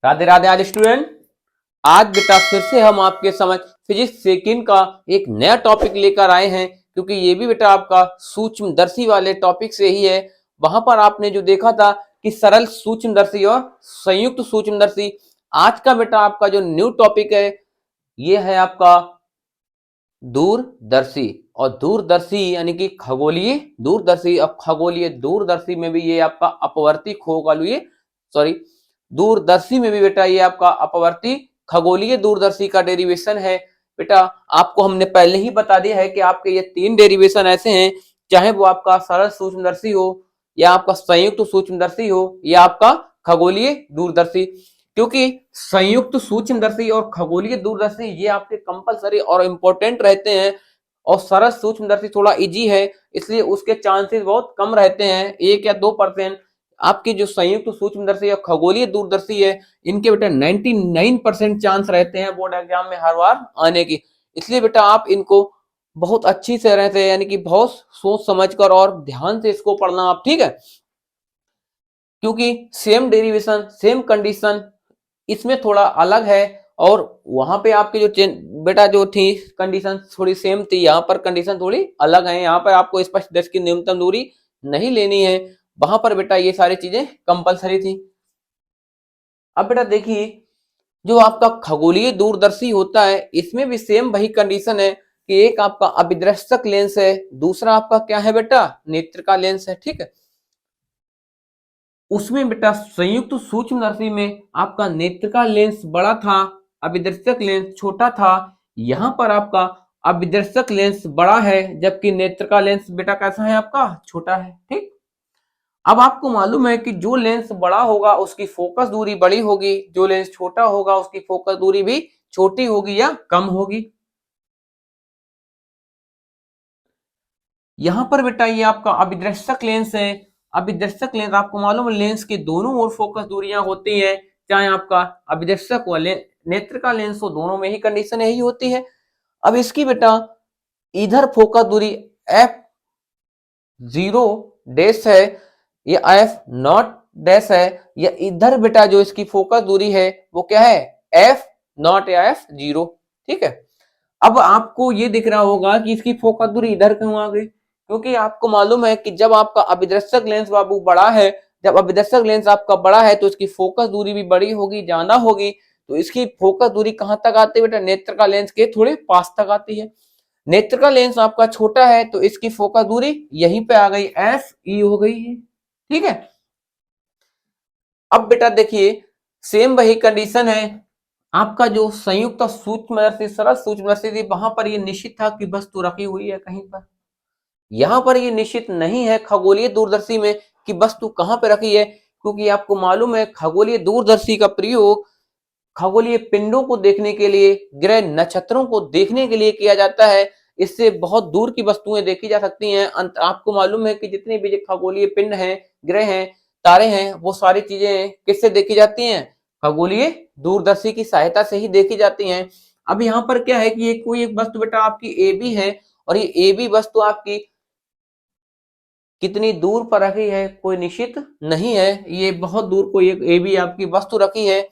राधे राधे आज स्टूडेंट। आज बेटा फिर से हम आपके समझ फिजिक्स सेकंड का एक नया टॉपिक लेकर आए हैं, क्योंकि ये भी बेटा आपका सूक्ष्मदर्शी वाले टॉपिक से ही है। वहां पर आपने जो देखा था कि सरल सूक्ष्मदर्शी और संयुक्त सूक्ष्मदर्शी, आज का बेटा आपका जो न्यू टॉपिक है ये है आपका दूरदर्शी। और दूरदर्शी यानी कि खगोलीय दूरदर्शी, और खगोलीय दूरदर्शी में भी ये आपका अपवर्ती खगोलीय सॉरी दूरदर्शी में भी बेटा ये आपका अपवर्ती खगोलीय दूरदर्शी का डेरिवेशन है। बेटा आपको हमने पहले ही बता दिया है कि आपके ये तीन डेरिवेशन ऐसे हैं, चाहे वो आपका सरल सूक्ष्मदर्शी हो, या आपका संयुक्त सूक्ष्मदर्शी हो, या आपका खगोलीय दूरदर्शी। क्योंकि संयुक्त सूक्ष्मदर्शी और खगोलीय दूरदर्शी ये आपके कंपलसरी और इंपॉर्टेंट रहते हैं, और सरल सूक्ष्मदर्शी थोड़ा इजी है, इसलिए उसके चांसेस बहुत कम रहते हैं, 1 या 2%। आपकी जो संयुक्त सूक्ष्मदर्शी और खगोलीय दूरदर्शी है इनके बेटा 99% चांस रहते हैं बोर्ड एग्जाम में हर बार आने की। इसलिए बेटा आप इनको बहुत अच्छी से रहते हैं, यानी कि बहुत सोच समझकर और ध्यान से इसको पढ़ना आप, ठीक है। क्योंकि सेम डेरिवेशन सेम कंडीशन इसमें थोड़ा अलग है, और वहां पे आपकी जो बेटा जो थी कंडीशन थोड़ी सेम थी, यहाँ पर कंडीशन थोड़ी अलग है। यहाँ पर आपको स्पष्ट दर्श की न्यूनतम दूरी नहीं लेनी है, वहां पर बेटा ये सारी चीजें कंपलसरी थी। अब बेटा देखिए, जो आपका खगोलीय दूरदर्शी होता है इसमें भी सेम वही कंडीशन है कि एक आपका अभिदृश्यक लेंस है, दूसरा आपका क्या है बेटा, नेत्रिका लेंस है, ठीक है। उसमें बेटा संयुक्त सूक्ष्मदर्शी में आपका नेत्रिका लेंस बड़ा था, अभिदर्शक लेंस छोटा था। यहां पर आपका अभिदर्शक लेंस बड़ा है, जबकि नेत्रिका लेंस बेटा कैसा है, आपका छोटा है, ठीक। अब आपको मालूम है कि जो लेंस बड़ा होगा उसकी फोकस दूरी बड़ी होगी, जो लेंस छोटा होगा उसकी फोकस दूरी भी छोटी होगी या कम होगी। यहां पर बेटा ये आपका अभिदर्शक लेंस है। अभिदर्शक लेंस आपको मालूम है लेंस के दोनों ओर फोकस दूरियां होती हैं, चाहे आपका अभिदर्शक व नेत्र का लेंस हो, दोनों में ही कंडीशन यही होती है। अब इसकी बेटा इधर फोकस दूरी F0 डैश है, या F0 डैश है, या इधर बेटा जो इसकी फोकस दूरी है वो क्या है, F0 या F0, ठीक है। अब आपको ये दिख रहा होगा कि इसकी फोकस दूरी इधर क्यों आ गई, क्योंकि आपको मालूम है कि जब आपका अभिदर्शक लेंस बाबू बड़ा है, जब अभिदर्शक लेंस आपका बड़ा है तो इसकी फोकस दूरी भी बड़ी होगी, ज्यादा होगी। तो इसकी फोकस दूरी कहां तक आती है बेटा, नेत्र का लेंस के थोड़े पास तक आती है। नेत्र का लेंस आपका छोटा है तो इसकी फोकस दूरी यहीं पे आ गई, F हो गई है, ठीक है। अब बेटा देखिए सेम वही कंडीशन है, आपका जो संयुक्त सूक्ष्मदर्शी सरल सूक्ष्मदर्शी थी वहां पर ये निश्चित था कि वस्तु रखी हुई है कहीं पर। यहां पर ये निश्चित नहीं है खगोलीय दूरदर्शी में कि वस्तु कहां पर रखी है, क्योंकि आपको मालूम है खगोलीय दूरदर्शी का प्रयोग खगोलीय पिंडों को देखने के लिए, ग्रह नक्षत्रों को देखने के लिए किया जाता है। इससे बहुत दूर की वस्तुएं देखी जा सकती हैं। आपको मालूम है कि जितने भी खगोलीय पिंड हैं, ग्रह हैं, तारे हैं, वो सारी चीजें किससे देखी जाती हैं, खगोलीय दूरदर्शी की सहायता से ही देखी जाती हैं। अब यहाँ पर क्या है कि ये कोई एक वस्तु बेटा आपकी ए बी है, और ये ए बी वस्तु आपकी कितनी दूर पर रखी है कोई निश्चित नहीं है। ये बहुत दूर कोई एक ए बी आपकी वस्तु रखी है,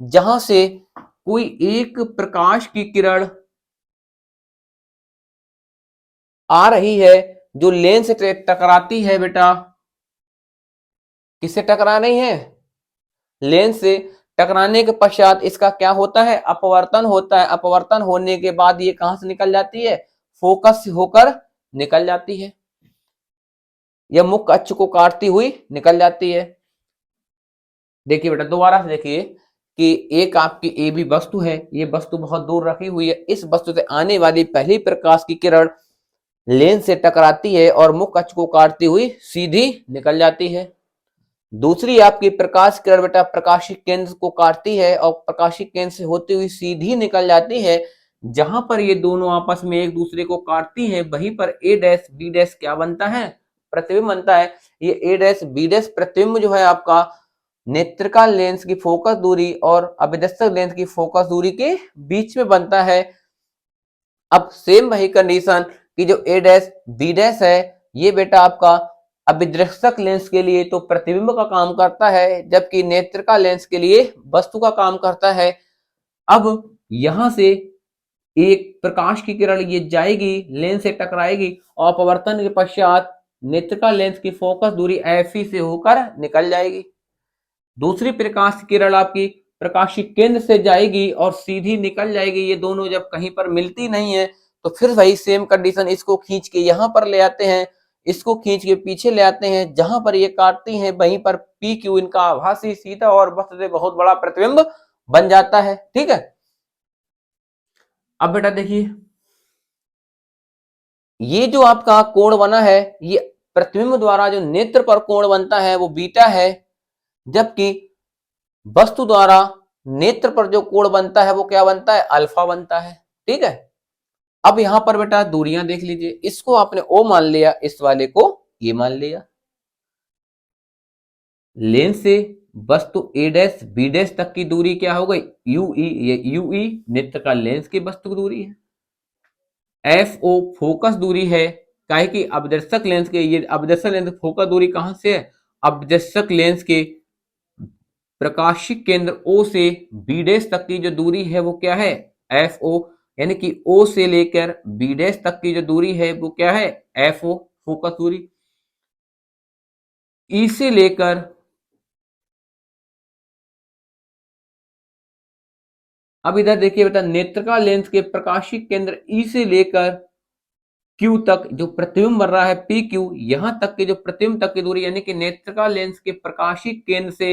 जहां से कोई एक प्रकाश की किरण आ रही है, जो लेंस से टकराती है बेटा, किससे टकरा रही है, लेंस से। टकराने के पश्चात इसका क्या होता है, अपवर्तन होता है। अपवर्तन होने के बाद ये कहां से निकल जाती है, फोकस होकर निकल जाती है, यह मुख्य अक्ष को काटती हुई निकल जाती है। देखिए बेटा दोबारा से देखिए कि एक आपकी ए बी वस्तु है, ये वस्तु बहुत दूर रखी हुई है, इस वस्तु से आने वाली पहली प्रकाश की किरण लेंस से टकराती है और मुख्य अक्ष को काटती हुई सीधी निकल जाती है। दूसरी आपकी प्रकाश किरण बेटा प्रकाशिक केंद्र को काटती है और प्रकाशिक केंद्र से होती हुई सीधी निकल जाती है। जहां पर ये दोनों आपस में एक दूसरे को काटती है वहीं पर ए डैश बी डैश क्या बनता है, प्रतिबिंब बनता है। ये ए डैश बी डैश प्रतिबिंब जो है आपका नेत्रिका लेंस की फोकस दूरी और अभिदर्शक लेंस की फोकस दूरी के बीच में बनता है। अब सेम वही कंडीशन कि जो ए डैश बी डैश है, ये बेटा आपका अभिदृश्यक लेंस के लिए तो प्रतिबिंब का काम करता है, जबकि नेत्रिका लेंस के लिए वस्तु का काम करता है। अब यहां से एक प्रकाश की किरण ये जाएगी, लेंस से टकराएगी और अपवर्तन के पश्चात नेत्रिका लेंस की फोकस दूरी एफ से होकर निकल जाएगी। दूसरी प्रकाश की किरण आपकी प्रकाशीय केंद्र से जाएगी और सीधी निकल जाएगी। ये दोनों जब कहीं पर मिलती नहीं है तो फिर वही सेम कंडीशन, इसको खींच के यहां पर ले आते हैं, इसको खींच के पीछे ले आते हैं, जहां पर ये काटती हैं वहीं पर पी क्यू इनका आभासी सीधा और वस्तु से बहुत बड़ा प्रतिबिंब बन जाता है। ठीक है, अब बेटा देखिए, ये जो आपका कोण बना है, ये प्रतिबिंब द्वारा जो नेत्र पर कोण बनता है वो बीटा है, जबकि वस्तु द्वारा नेत्र पर जो कोण बनता है वो क्या बनता है, अल्फा बनता है। ठीक है, अब यहां पर बेटा दूरियां देख लीजिए, इसको आपने ओ मान लिया, इस वाले को ये मान लिया। लेंस से वस्तु ए डैश बी डैश तक की दूरी क्या हो गई, यूई। ये यूई नेत्र का लेंस की वस्तु की दूरी है। एफ ओ फोकस दूरी है, काहे कि अपदर्शक लेंस के, ये अपदर्शक लेंस फोकस दूरी कहां से है, अपदर्शक लेंस के प्रकाशिक केंद्र O से B डैश तक की जो दूरी है वो क्या है, एफ ओ। यानी कि O से लेकर B डैश तक की जो दूरी है वो क्या है, एफ ओ फोकस दूरी। E से लेकर, अब इधर देखिए बेटा, नेत्रिका लेंस के प्रकाशिक केंद्र E से लेकर Q तक जो प्रतिबिंब बन रहा है पी क्यू, यहां तक के जो प्रतिबिंब तक की दूरी, यानी कि नेत्रिका लेंस के प्रकाशिक केंद्र से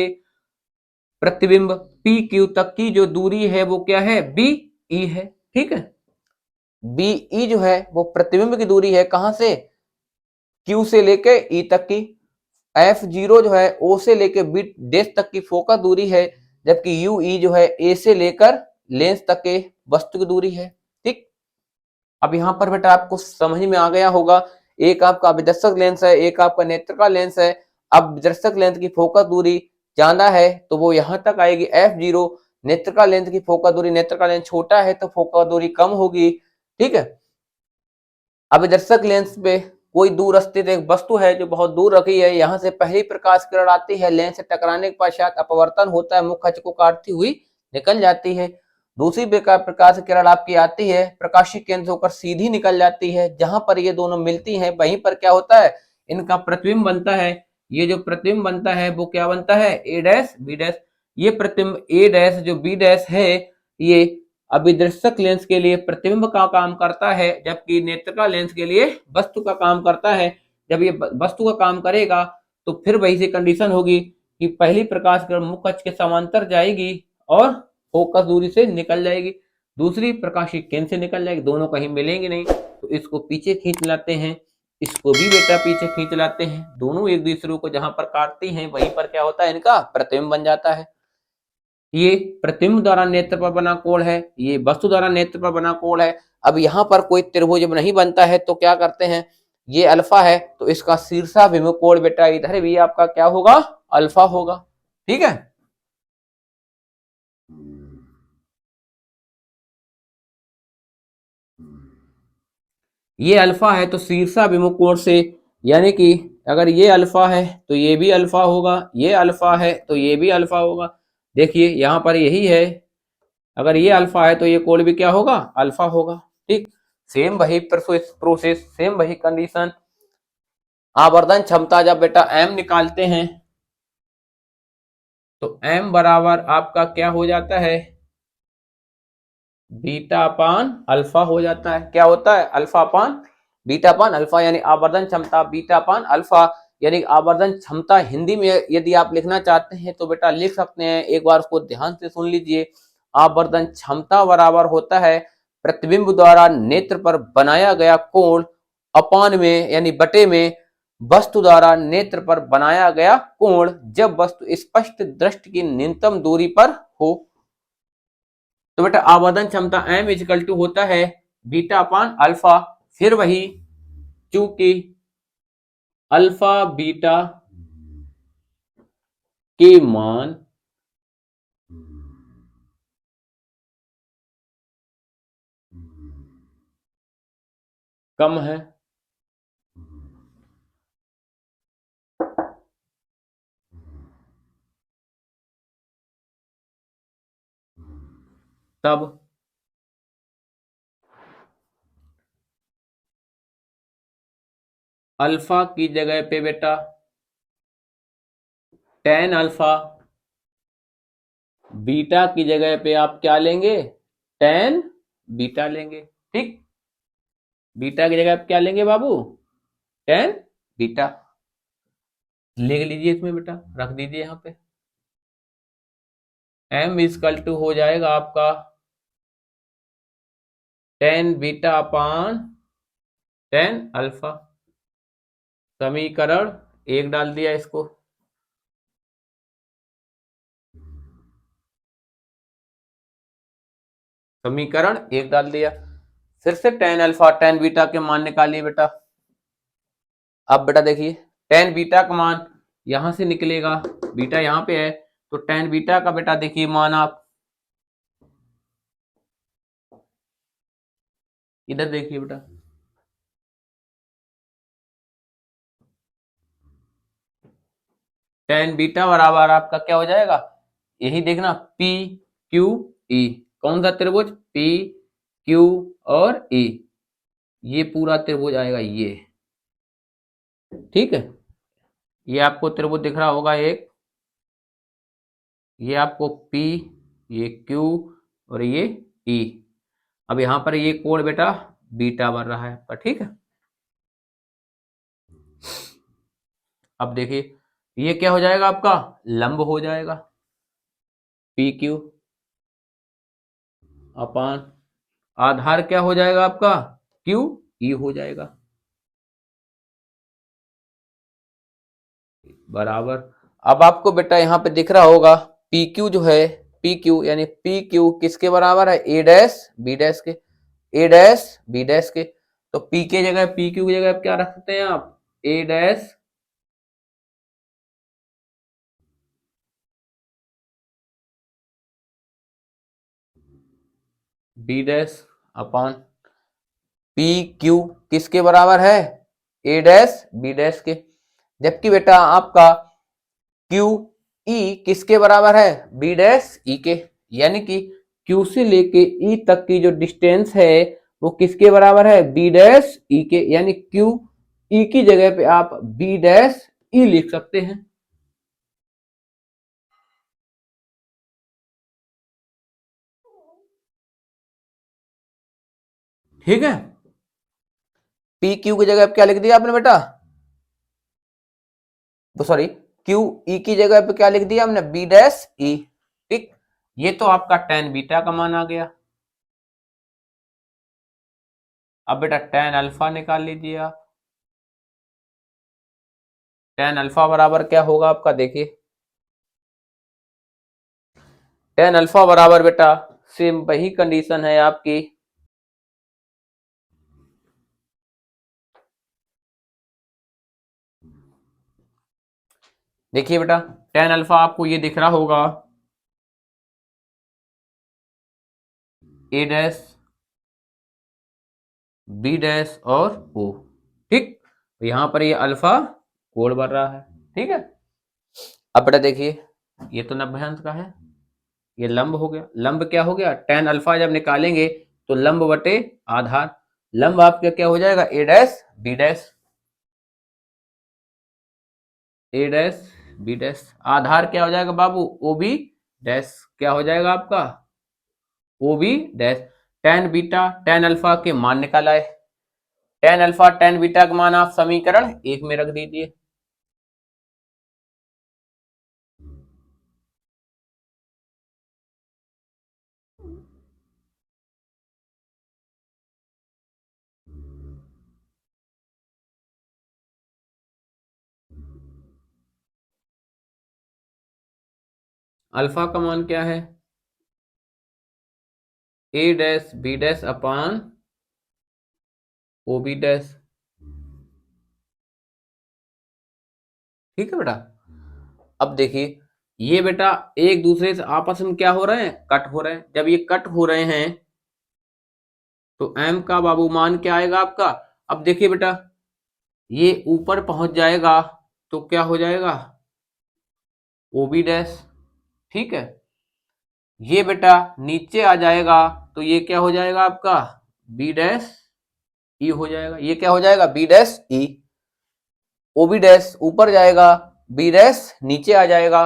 प्रतिबिंब पी क्यू तक की जो दूरी है वो क्या है, बी ई है। ठीक है, बी ई जो है वो प्रतिबिंब की दूरी है, कहां से, क्यू से लेके ई तक की। एफ जीरो जो है ओ से लेके बी डैश तक की फोकस दूरी है, जबकि यू ई जो है ए से लेकर लेंस तक के वस्तु की दूरी है। ठीक, अब यहां पर बेटा आपको समझ में आ गया होगा, एक आपका अभिदर्शक लेंस है, एक आपका नेत्रिका लेंस है। अब दर्शक लेंस की फोकस दूरी ज्यादा है तो वो यहां तक आएगी एफ जीरो, नेत्रिका लेंस की फोकस दूरी, नेत्रिका लेंस छोटा है तो फोकस दूरी कम होगी। ठीक है, अभिदर्शक लेंस पे कोई दूर स्थित एक वस्तु है जो बहुत दूर रखी है, यहाँ से पहली प्रकाश किरण आती है, लेंस से टकराने के पश्चात अपवर्तन होता है, मुख्य अक्ष को काटती हुई निकल जाती है। दूसरी प्रकाश किरण आपकी आती है, प्रकाशीय केंद्र होकर सीधी निकल जाती है, जहां पर ये दोनों मिलती हैं वहीं पर क्या होता है, इनका प्रतिबिंब बनता है। ये जो प्रतिबिंब बनता है वो क्या बनता है, ए डैश बी डैश। ये प्रतिबिंब ए डैश जो बी डैश है, ये अभिदर्शक लेंस के लिए प्रतिबिंब का काम करता है, जबकि नेत्रिका लेंस के लिए वस्तु का काम करता है। जब ये वस्तु का काम करेगा तो फिर वही सी कंडीशन होगी कि पहली प्रकाश किरण मुख्य अक्ष के समांतर जाएगी और फोकस दूरी से निकल जाएगी, दूसरी प्रकाशीय केंद्र से निकल जाएगी, दोनों कहीं मिलेंगे नहीं। तो इसको पीछे खींच लाते हैं, इसको भी बेटा पीछे खींच लाते हैं, दोनों एक दूसरे को जहां पर काटती हैं वहीं पर क्या होता है, इनका प्रतिबिंब बन जाता है। ये प्रतिबिंब द्वारा नेत्र पर बना कोण है, ये वस्तु द्वारा नेत्र पर बना कोण है। अब यहाँ पर कोई त्रिभुज नहीं बनता है तो क्या करते हैं, ये अल्फा है तो इसका शीर्षाभिमुख कोण बेटा इधर भी आपका क्या होगा, अल्फा होगा। ठीक है, ये अल्फा है तो शीर्षाभिमुख कोण से, यानी कि अगर ये अल्फा है तो ये भी अल्फा होगा, ये अल्फा है तो ये भी अल्फा होगा। देखिए यहाँ पर यही है, अगर ये अल्फा है तो ये कोण भी क्या होगा, अल्फा होगा। ठीक, सेम वही प्रोसेस, सेम वही कंडीशन। आवर्धन क्षमता जब बेटा एम निकालते हैं तो एम बराबर आपका क्या हो जाता है, बीटा अपान अल्फा हो जाता है। क्या होता है, अल्फा अपान बीटा अपान अल्फा, यानी आवर्धन क्षमता बीटा अपान अल्फा। यानी आवर्धन क्षमता हिंदी में यदि आप लिखना चाहते हैं तो बेटा लिख सकते हैं, एक बार उसको ध्यान से सुन लीजिए। आवर्धन क्षमता बराबर होता है प्रतिबिंब द्वारा नेत्र पर बनाया गया कोण अपान में, यानी बटे में वस्तु द्वारा नेत्र पर बनाया गया कोण, जब वस्तु स्पष्ट दृष्टि की न्यूनतम दूरी पर हो। तो बेटा आवर्धन क्षमता एम इजिकल टू होता है बीटा अपान अल्फा, फिर वही चूंकि अल्फा बीटा के मान कम है, तब अल्फा की जगह पे बेटा टेन अल्फा, बीटा की जगह पे आप क्या लेंगे, टेन बीटा लेंगे। ठीक, बीटा की जगह आप क्या लेंगे बाबू, टेन बीटा। लिख लीजिए इसमें बेटा, रख दीजिए यहाँ पे। m इजकल टू हो जाएगा आपका टेन बीटा अपान टेन अल्फा। समीकरण एक डाल दिया इसको, समीकरण एक डाल दिया। फिर से टेन अल्फा टेन बीटा के मान निकालिए बेटा। अब बेटा देखिए टेन बीटा का मान यहां से निकलेगा, बीटा यहां पे है, तो टेन बीटा का बेटा देखिए मान आप इधर देखिए बेटा, टेन बीटा बराबर आपका क्या हो जाएगा, यही देखना पी क्यू ई, कौन सा त्रिभुज, पी क्यू और ई, ये पूरा त्रिभुज आएगा ये। ठीक है, ये आपको त्रिभुज दिख रहा होगा एक, ये आपको P, ये Q और ये E। अब यहां पर ये कोण बेटा बीटा बन रहा है, पर ठीक है। अब देखिए ये क्या हो जाएगा आपका, लंब हो जाएगा, PQ अपान आधार क्या हो जाएगा आपका, QE हो जाएगा, बराबर। अब आपको बेटा यहाँ पे दिख रहा होगा PQ जो है, PQ यानी PQ किसके बराबर है, A डैश B डैश के, A डैश B डैश के। तो P के जगह PQ की जगह आप क्या रख सकते हैं आप, A dash B dash upon PQ किसके बराबर है, A डैश B डैश के। जबकि बेटा आपका क्यू ई किसके बराबर है, बी डैश ई के, यानी कि क्यू से लेके ई तक की जो डिस्टेंस है वो किसके बराबर है, बी डैश ई के, यानी क्यू ई की जगह पे आप बी डैश ई लिख सकते हैं। ठीक है, पी क्यू की जगह पे क्या लिख दिया आपने बेटा, सॉरी क्यू ई की जगह पे क्या लिख दिया हमने, बी डैश ई। ठीक, ये तो आपका टेन बीटा का मान आ गया। अब बेटा टेन अल्फा निकाल लीजिए आप, टेन अल्फा बराबर क्या होगा आपका, देखिए टेन अल्फा बराबर बेटा सेम वही कंडीशन है आपकी, देखिए बेटा टेन अल्फा आपको ये दिख रहा होगा ए डैश बी डैश और ओ। ठीक, तो यहां पर ये अल्फा कोण बन रहा है। ठीक है, अब बेटा देखिए ये तो नभ्यांश का है, ये लंब हो गया, लंब क्या हो गया, टेन अल्फा जब निकालेंगे तो लंब बटे आधार, लंब आपका क्या हो जाएगा, A dash B dash, A dash B dash, आधार क्या हो जाएगा बाबू, ओ बी डैश, क्या हो जाएगा आपका, O B dash. Tan beta tan alpha के मान निकाल आए, टेन अल्फा टेन बीटा का मान आप समीकरण एक में रख दीजिए। अल्फा का मान क्या है, A dash B dash upon O B dash. ठीक है बेटा, अब देखिए ये बेटा एक दूसरे से आपस में क्या हो रहे हैं, कट हो रहे हैं। जब ये कट हो रहे हैं तो m का बाबू मान क्या आएगा आपका, अब देखिए बेटा ये ऊपर पहुंच जाएगा तो क्या हो जाएगा, ओ बी डैश। ठीक है, ये बेटा नीचे आ जाएगा तो ये क्या हो जाएगा आपका बी डैश ई हो जाएगा। ये क्या हो जाएगा B dash E. O B dash ऊपर जाएगा, बी डैश नीचे आ जाएगा,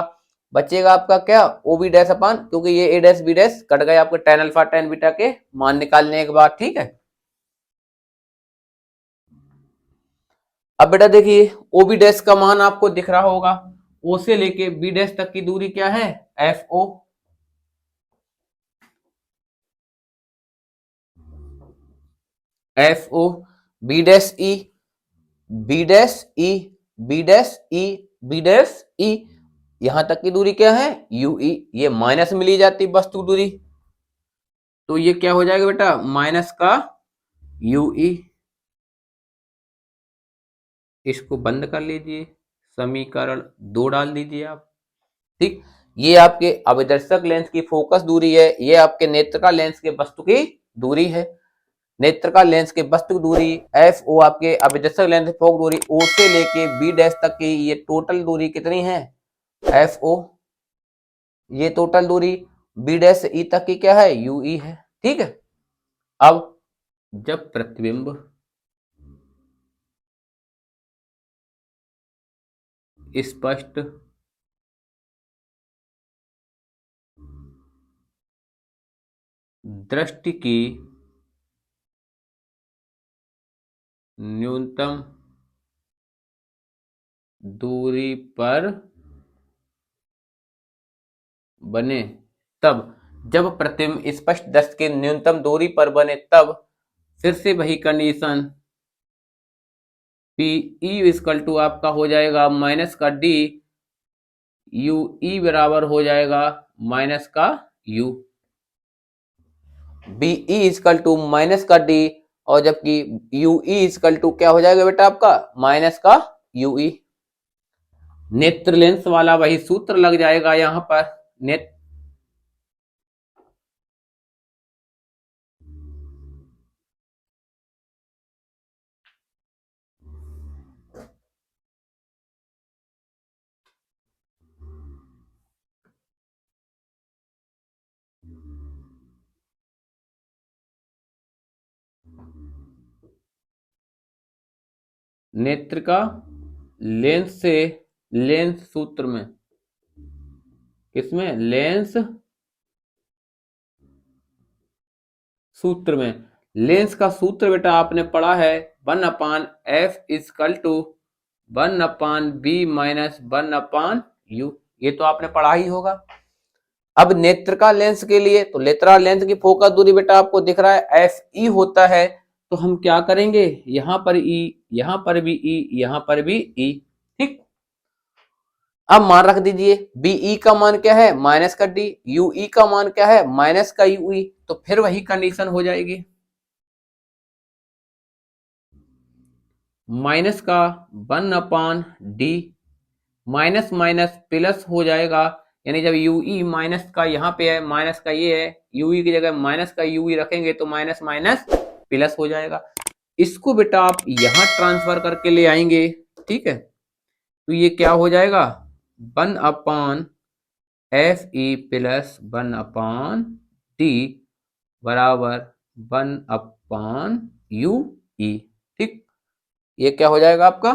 बचेगा आपका क्या ओ बी डैश अपान, क्योंकि ये ए डैश बी डैश कट गए आपके tan अल्फा tan बीटा के मान निकालने के बाद। ठीक है, अब बेटा देखिए ओ बी डैश का मान आपको दिख रहा होगा, ओ से लेके बी डैश तक की दूरी क्या है F O. F O B dash E, B dash E, B dash E, B dash E, यहां तक की दूरी क्या है यू ई। ये माइनस में ली जाती वस्तु दूरी, तो ये क्या हो जाएगा बेटा माइनस का यू ई। इसको बंद कर लीजिए, समीकरण 2 डाल दीजिए आप। ठीक, ये आपके अभिदर्शक लेंस की फोकस दूरी है, ये आपके नेत्रिका लेंस के वस्तु की दूरी है। नेत्रिका लेंस के वस्तु की दूरी एफ ओ, आपके अभिदर्शक लेंस की फोकस दूरी ओ से लेके बी डैश तक की, ये टोटल दूरी कितनी है एफ ओ। ये टोटल दूरी बी डैश से ई तक की क्या है यू ई है। ठीक है, अब जब प्रतिबिंब स्पष्ट दृष्टि की न्यूनतम दूरी पर बने तब, जब प्रतिबिंब स्पष्ट दृष्टि की न्यूनतम दूरी पर बने तब फिर से वही condition P E equal to आपका हो जाएगा माइनस का डी, यू ई बराबर हो जाएगा माइनस का U. B E equal to minus का डी, और जबकि यू ई इक्वल टू क्या हो जाएगा बेटा आपका माइनस का यू ई। नेत्र लेंस वाला वही सूत्र लग जाएगा यहां पर। नेत्र नेत्र का लेंस से, लेंस सूत्र में, किसमें लेंस सूत्र में, लेंस का सूत्र बेटा आपने पढ़ा है 1/f is equal to 1/b minus 1/u, ये तो आपने पढ़ा ही होगा। अब नेत्रिका लेंस के लिए तो नेत्रा लेंस की फोकस दूरी बेटा आपको दिख रहा है एफ ई होता है, तो हम क्या करेंगे यहां पर ई, यहां पर भी ई, यहां पर भी ई। ठीक, अब मान रख दीजिए बीई का मान क्या है माइनस का डी, यूई का मान क्या है माइनस का यूई, तो फिर वही कंडीशन हो जाएगी माइनस का 1/डी, माइनस माइनस प्लस हो जाएगा, यानी जब यूई माइनस का यहाँ पे है, माइनस का ये है, यूई की जगह माइनस का यूई रखेंगे तो माइनस माइनस प्लस हो जाएगा। इसको बेटा आप यहां ट्रांसफर करके ले आएंगे। ठीक है, तो ये क्या हो जाएगा 1/एफ ई प्लस 1/टी बराबर 1/यू ई। ठीक, ये क्या हो जाएगा आपका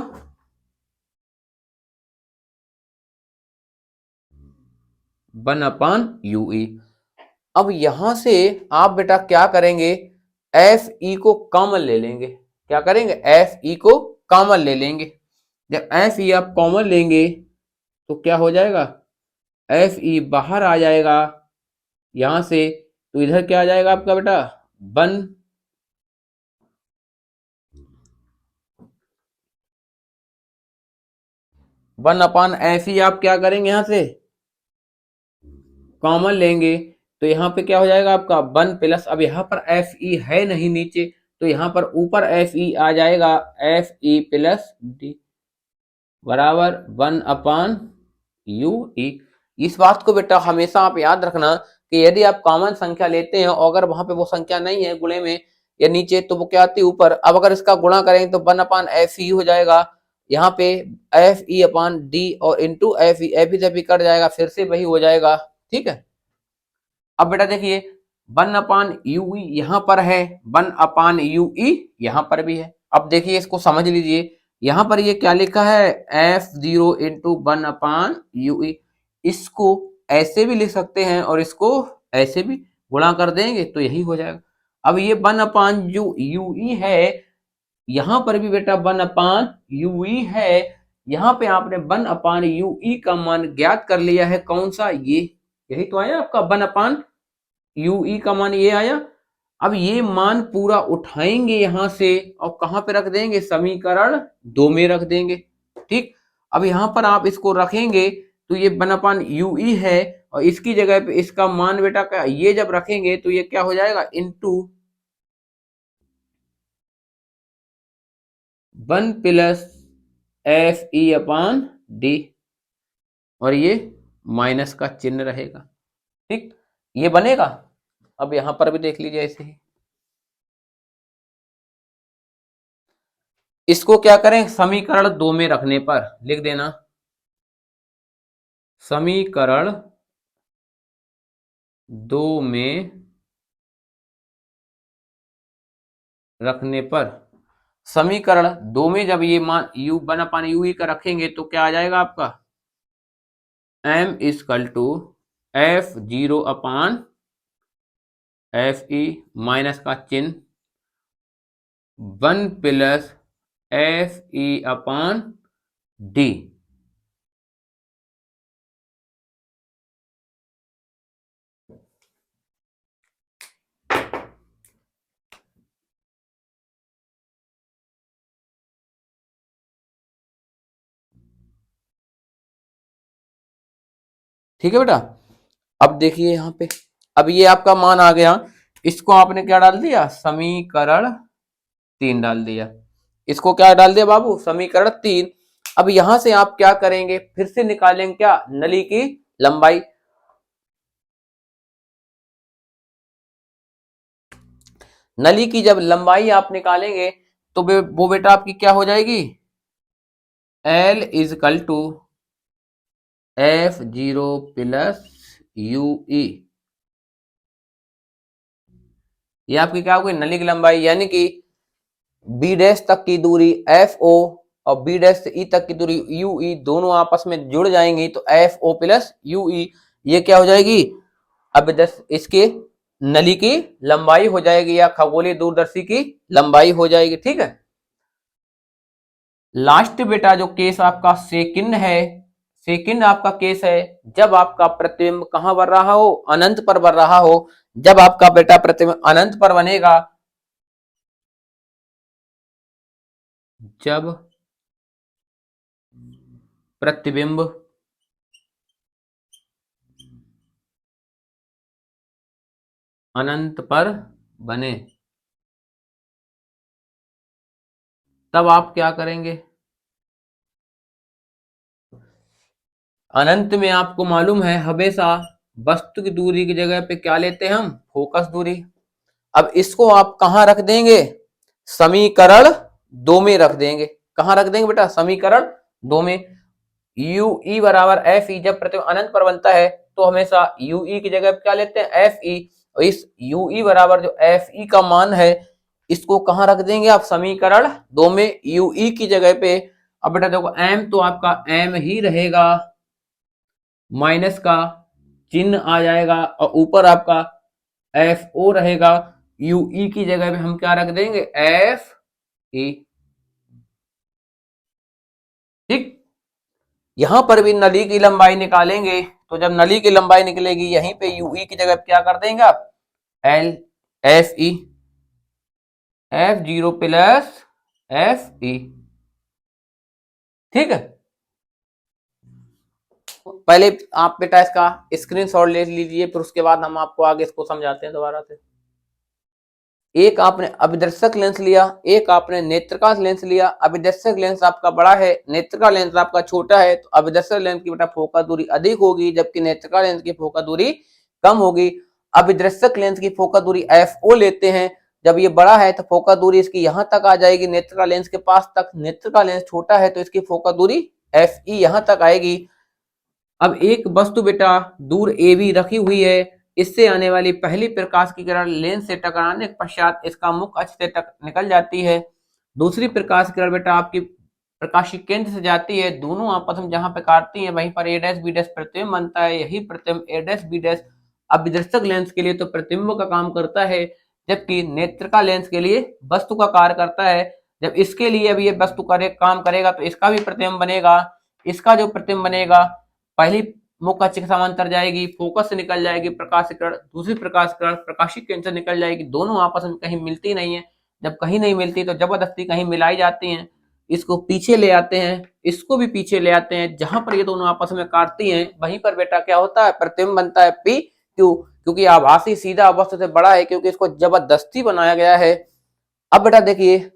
1/यू ई। अब यहां से आप बेटा क्या करेंगे एफ ई को कॉमन ले लेंगे। क्या करेंगे एफ ई को कॉमन ले लेंगे। जब एफ ई आप कॉमन लेंगे तो क्या हो जाएगा एफ ई बाहर आ जाएगा यहां से, तो इधर क्या आ जाएगा आपका बेटा 1/एफ ई आप क्या करेंगे यहां से कॉमन लेंगे, तो यहाँ पे क्या हो जाएगा आपका 1 प्लस, अब यहाँ पर एफ ई है नहीं नीचे, तो यहाँ पर ऊपर एफ ई आ जाएगा एफ ई प्लस डी बराबर 1/यू ई। इस बात को बेटा हमेशा आप याद रखना कि यदि आप कॉमन संख्या लेते हैं और अगर वहां पे वो संख्या नहीं है गुणे में या नीचे, तो वो क्या आती है ऊपर। अब अगर इसका गुणा करेंगे तो 1/एफ ई हो जाएगा, यहाँ पे एफ ई अपान डी और into F E, F E जब भी कट जाएगा फिर से वही हो जाएगा। ठीक है, अब बेटा देखिए 1/UE यहां पर है, 1/UE यहां पर भी है। अब देखिए इसको समझ लीजिए, यहां पर ये क्या लिखा है, F0 इंटू 1/UE। इसको ऐसे भी लिख सकते हैं और इसको ऐसे भी गुणा कर देंगे तो यही हो जाएगा। अब ये 1/UE है, यहां पर भी बेटा 1/UE है, यहां पे आपने 1/UE का मान ज्ञात कर लिया है, कौन सा, ये यही तो आया आपका 1/UE का मान ये आया। अब ये मान पूरा उठाएंगे यहां से और कहां पे रख देंगे, समीकरण 2 में रख देंगे। ठीक, अब यहां पर आप इसको रखेंगे तो ये 1/UE है और इसकी जगह पे इसका मान बेटा क्या, ये जब रखेंगे तो ये क्या हो जाएगा, इंटू 1 प्लस FE/D और ये माइनस का चिन्ह रहेगा। ठीक, ये बनेगा। अब यहां पर भी देख लीजिए ऐसे ही, इसको क्या करें, समीकरण 2 में रखने पर लिख देना, समीकरण 2 में रखने पर, समीकरण 2 में जब ये मान u 1/UE का रखेंगे तो क्या आ जाएगा आपका, m equal to F0/FE minus का चिन्ह 1 प्लस FE/D। ठीक है बेटा, अब देखिए यहाँ पे, अब ये आपका मान आ गया, इसको आपने क्या डाल दिया, समीकरण 3 डाल दिया। इसको क्या डाल दिया बाबू, समीकरण 3। अब यहां से आप क्या करेंगे, फिर से निकालेंगे क्या, नली की लंबाई। नली की जब लंबाई आप निकालेंगे तो वो बेटा आपकी क्या हो जाएगी, L equal to F0 plus UE। ये आपकी क्या होगी, नली की लंबाई, यानी कि B डैश तक की दूरी FO और B डैश से E तक की दूरी UE, दोनों आपस में जुड़ जाएंगी तो FO प्लस UE ये क्या हो जाएगी, अब इसके नली की लंबाई हो जाएगी या खगोलीय दूरदर्शी की लंबाई हो जाएगी। ठीक है, लास्ट बेटा जो केस आपका सेकंड है, सेकंड आपका केस है जब आपका प्रतिबिंब कहां बन रहा हो, अनंत पर बन रहा हो। जब आपका बेटा प्रतिबिंब अनंत पर बनेगा, जब प्रतिबिंब अनंत पर बने तब आप क्या करेंगे, अनंत में आपको मालूम है हमेशा वस्तु की दूरी की जगह पे क्या लेते हैं हम, फोकस दूरी। अब इसको आप कहां रख देंगे, समीकरण 2 में रख देंगे। कहां रख देंगे बेटा, समीकरण 2 में। UE बराबर FE जब प्रतिबिंब अनंत पर बनता है तो हमेशा UE की जगह पे क्या लेते हैं, FE। और इस UE बराबर जो FE का मान है इसको कहां रख देंगे आप, समीकरण 2 में UE की जगह पे। अब बेटा देखो M तो आपका M ही रहेगा, माइनस का चिन्ह आ जाएगा और ऊपर आपका FO रहेगा। UE की जगह पे हम क्या रख देंगे, FE। ठीक, यहां पर भी नली की लंबाई निकालेंगे तो जब नली की लंबाई निकलेगी यहीं पे UE की जगह क्या कर देंगे आप, FE, F0 प्लस FE। ठीक है, पहले आप बेटा इसका स्क्रीनशॉट ले लीजिए, फिर उसके बाद हम आपको आगे इसको समझाते हैं दोबारा से। एक आपने अभिदर्शक लेंस लिया, एक आपने नेत्रिका लेंस लिया। अभिदर्शक लेंस आपका बड़ा है, नेत्रिका लेंस आपका छोटा है, तो अभिदर्शक लेंस की बेटा फोकस दूरी अधिक होगी जबकि नेत्रिका लेंस की फोकस दूरी कम होगी। अभिदर्शक लेंस की फोकस दूरी FO लेते हैं, जब ये बड़ा है तो फोकस दूरी इसकी यहां तक आ जाएगी, नेत्रिका लेंस के पास तक। नेत्रिका लेंस छोटा है तो इसकी फोकस दूरी FE यहां तक आएगी। अब एक वस्तु बेटा दूर AB रखी हुई है, इससे आने वाली पहली प्रकाश की किरण लेंस से टकराने के पश्चात इसका मुख अक्ष से निकल जाती है। दूसरी प्रकाश किरण बेटा आपकी प्रकाशीय केंद्र से जाती है, दोनों आपस में जहां पे काटती है वहीं पर ए डैश बी डैश प्रतिबिंब बनता है। यही प्रतिबिंब A dash B dash अभिदर्शक lens के लिए तो प्रतिबिंब का काम करता है, जबकि नेत्रिका लेंस के लिए वस्तु का कार्य करता है। जब इसके लिए अब ये वस्तु काम करेगा तो इसका भी प्रतिबिंब बनेगा। इसका जो प्रतिबिंब बनेगा, पहली मुख्य अक्ष के समांतर जाएगी, फोकस से निकल जाएगी प्रकाश किरण, दूसरी प्रकाश किरण प्रकाशीय केंद्र से निकल जाएगी। दोनों आपस में कहीं मिलती नहीं है। जब कहीं नहीं मिलती तो जबरदस्ती कहीं मिलाई जाती हैं। इसको पीछे ले आते हैं, इसको भी पीछे ले आते हैं। जहां पर ये दोनों आपस में काटती हैं वहीं पर बेटा क्या होता है, प्रतिबिंब बनता है पी क्यू, क्योंकि आभासी सीधा वस्तु से बड़ा है, क्योंकि इसको जबरदस्ती बनाया गया है। अब बेटा देखिए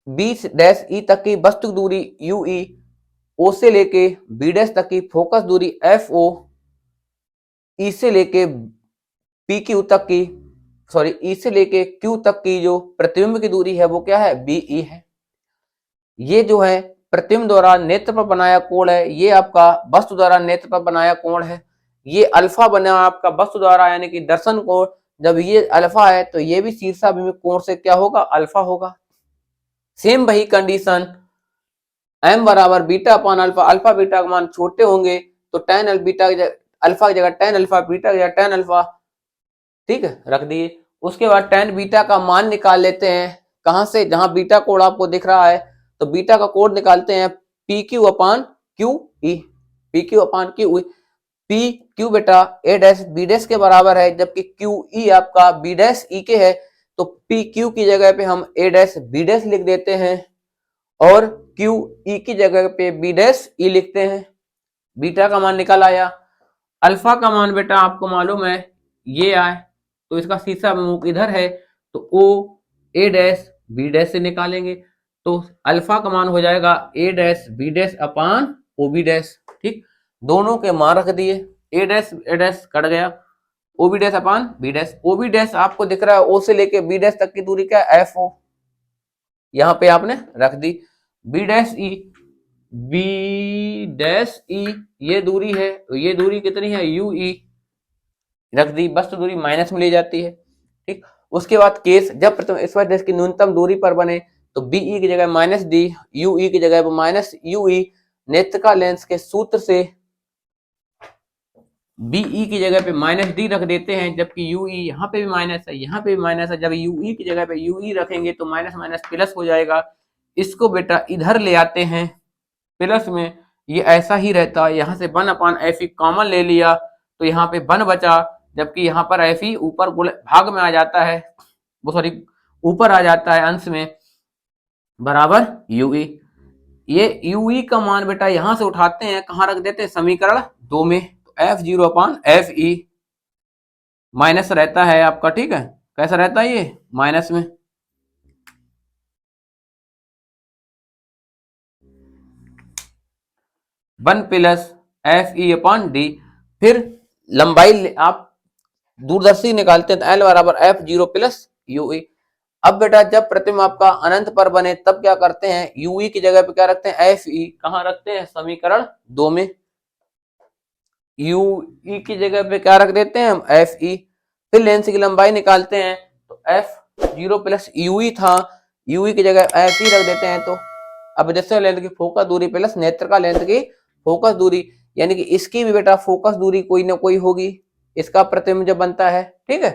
बी डैश ई तक की वस्तु दूरी यू ई, ओ से लेके बी डैश तक की फोकस दूरी एफ ओ, ई से लेके पी क्यू तक की ई से लेके क्यू तक की जो प्रतिबिंब की दूरी है वो क्या है, बीई है। ये जो है प्रतिबिंब द्वारा नेत्र पर बनाया कोण है, ये आपका वस्तु द्वारा नेत्र पर बनाया कोण है। ये अल्फा बना आपका वस्तु द्वारा यानी कि दर्शन कोण। जब ये अल्फा है तो ये भी शीर्षाभिमुख कोण से क्या होगा, अल्फा होगा। सेम वही कंडीशन एम बराबर बीटा अपान अल्फा, अल्फा बीटा का मान छोटे होंगे तो टेन अल्फा की जगह टेन अल्फा, बीटा की जगह टेन अल्फा, ठीक है, रख दिए। उसके बाद टेन बीटा का मान निकाल लेते हैं, कहां से, जहां बीटा कोड आपको दिख रहा है तो बीटा का कोड निकालते हैं पी क्यू अपान क्यू ई, पी क्यू अपान क्यू ई। पी क्यू बेटा ए डैश बी डैश के बराबर है, जबकि क्यू ई आपका बी डैश ई के है, तो पी क्यू की जगह पे हम ए डैश बी डैश लिख देते हैं और क्यू ई की जगह पे बी डैश ई लिखते हैं। बीटा का मान निकल आया। अल्फा का मान बेटा आपको मालूम है ये आए, तो इसका शीर्षा मुख इधर है तो O A dash B dash से निकालेंगे, तो अल्फा का मान हो जाएगा A dash B dash upon O B dash. ठीक, दोनों के मान रख दिए, ए डैश कट गया, O B dash upon B dash. O B dash आपको दिख रहा है ओ से लेके बी डैश तक की दूरी क्या है, एफ ओ, यहां पे आपने रख दी। B dash E, B dash E ये दूरी है, तो ये दूरी कितनी है, यू ई, रख दी। वस्तु दूरी माइनस में ली जाती है। ठीक, उसके बाद केस जब प्रथम इस वजह की न्यूनतम दूरी पर बने तो बीई की जगह माइनस डी, यूई की जगह माइनस यूई। नेत्रिका लेंस के सूत्र से बीई की जगह पे माइनस डी रख देते हैं, जबकि यूई यहाँ पे भी माइनस है, यहाँ पे भी माइनस है। जब यूई की जगह पे यूई रखेंगे तो माइनस माइनस प्लस हो जाएगा। इसको बेटा इधर ले आते हैं प्लस में, ये ऐसा ही रहता है। यहाँ से one upon F E common ले लिया तो यहाँ पे वन बचा, जबकि यहाँ पर एफ ई ऊपर भाग में आ जाता है, वो सॉरी ऊपर आ जाता है अंश में, बराबर यूई। ये यूई का मान बेटा यहां से उठाते हैं, कहां रख देते हैं, समीकरण 2 में, तो F zero upon F E minus रहता है आपका। ठीक है, कैसा रहता है ये, माइनस में। वन प्लस एफ ई अपान डी। फिर लंबाई आप दूरदर्शी निकालते हैं तो एल बराबर एफ जीरो प्लस यूई। अब बेटा जब प्रतिबिंब आपका अनंत पर बने तब क्या करते हैं, यूई की जगह पे क्या रखते हैं, एफ ई, कहां रखते हैं, समीकरण 2 में। यूई की जगह पे क्या रख देते हैं हम, एफ ई। फिर लेंस की लंबाई निकालते हैं तो एफ जीरो प्लस यूई था, यूई की जगह एफ ई रख देते हैं। तो अब जैसे लेंस की फोकस दूरी प्लस नेत्रिका लेंस की फोकस दूरी, यानी कि इसकी भी बेटा फोकस दूरी कोई ना कोई होगी, इसका प्रतिबिंब जब बनता है। ठीक है,